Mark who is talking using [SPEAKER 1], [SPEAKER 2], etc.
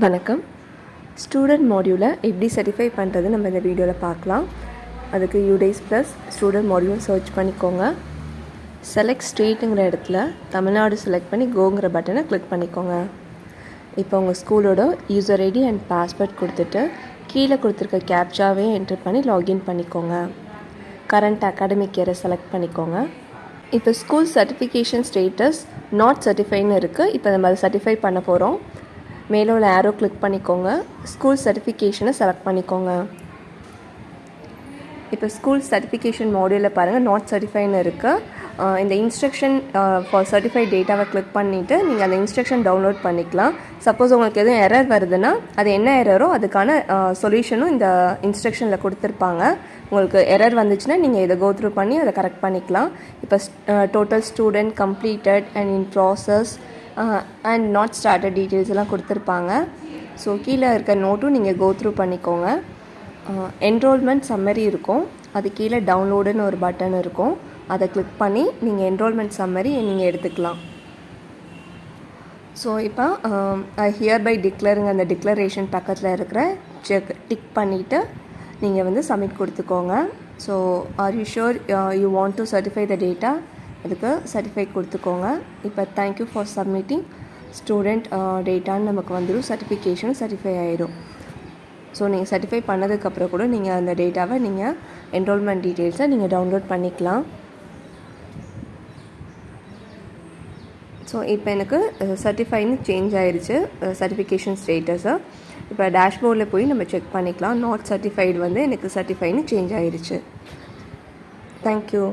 [SPEAKER 1] வணக்கம். ஸ்டூடெண்ட் மாடியூலை எப்படி சர்டிஃபை பண்ணுறது நம்ம இந்த வீடியோவில் பார்க்கலாம். அதுக்கு UDAIS plus student module search பண்ணிக்கோங்க. செலக்ட் ஸ்டேட்டுங்கிற இடத்துல தமிழ்நாடு செலக்ட் பண்ணி கோங்கிற பட்டனை கிளிக் பண்ணிக்கோங்க. இப்போ உங்கள் ஸ்கூலோட யூசர் ஐடி அண்ட் பாஸ்வேர்ட் கொடுத்துட்டு கீழே கொடுத்துருக்க கேப்சாவே என்ட்ரு பண்ணி லாகின் பண்ணிக்கோங்க. கரண்ட் அகாடமிக் இயரை செலக்ட் பண்ணிக்கோங்க. இப்போ ஸ்கூல் சர்டிஃபிகேஷன் ஸ்டேட்டஸ் நாட் சர்டிஃபைன்னு இருக்குது. இப்போ நம்ம அதை சர்டிஃபை பண்ண போகிறோம். மேலே உள்ள ஆரோ கிளிக் பண்ணிக்கோங்க. ஸ்கூல் சர்டிஃபிகேஷனை செலக்ட் பண்ணிக்கோங்க. இப்போ ஸ்கூல் சர்டிஃபிகேஷன் மாடியூலில் பாருங்கள் நாட் சர்டிஃபைன்னு இருக்குது. இந்த இன்ஸ்ட்ரக்ஷன் ஃபார் சர்டிஃபைட் டேட்டாவை கிளிக் பண்ணிவிட்டு நீங்கள் அந்த இன்ஸ்ட்ரக்ஷன் டவுன்லோட் பண்ணிக்கலாம். சப்போஸ் உங்களுக்கு எதுவும் எரர் வருதுன்னா அது என்ன எரரோ அதுக்கான சொல்யூஷனும் இந்த இன்ஸ்ட்ரக்ஷனில் கொடுத்துருப்பாங்க. உங்களுக்கு எரர் வந்துச்சுன்னா நீங்கள் இதை கோ த்ரூ பண்ணி அதை கரெக்ட் பண்ணிக்கலாம். இப்போ total student completed and in process and not started details எல்லாம் கொடுத்துருப்பாங்க. ஸோ கீழே இருக்க நோட்டும் நீங்கள் கோ த்ரூ பண்ணிக்கோங்க. என்ரோல்மெண்ட் சம்மரி இருக்கும். அது கீழே டவுன்லோடுன்னு ஒரு பட்டன் இருக்கும். அதை கிளிக் பண்ணி நீங்கள் என்ரோல்மெண்ட் சம்மரி நீங்கள் எடுத்துக்கலாம். ஸோ இப்போ ஹியர் பை டிக்ளருங்க அந்த டிக்ளரேஷன் பக்கத்தில் இருக்கிற டிக் பண்ணிவிட்டு நீங்கள் வந்து சப்மிட் கொடுத்துக்கோங்க. So are you sure you want to certify the data, அதுக்கு சர்டிஃபை கொடுத்துக்கோங்க. இப்போ தேங்க்யூ ஃபார் சப்மிட்டிங் ஸ்டூடெண்ட் டேட்டான்னு நமக்கு வந்துடும். சர்டிஃபிகேஷன் சர்டிஃபை ஆகிடும். ஸோ நீங்கள் சர்டிஃபை பண்ணதுக்கப்புறம் கூட நீங்கள் அந்த டேட்டாவை நீங்கள் என்ரோல்மெண்ட் டீட்டெயில்ஸை நீங்கள் டவுன்லோட் பண்ணிக்கலாம். ஸோ இப்போ எனக்கு சர்டிஃபைன்னு சேஞ்ச் ஆயிடுச்சு சர்டிஃபிகேஷன் ஸ்டேட்டஸை. இப்போ டேஷ்போர்டில் போய் நம்ம செக் பண்ணிக்கலாம். நாட் சர்டிஃபைடு வந்து எனக்கு சர்டிஃபைன்னு சேஞ்ச் ஆயிடுச்சு. தேங்க்யூ.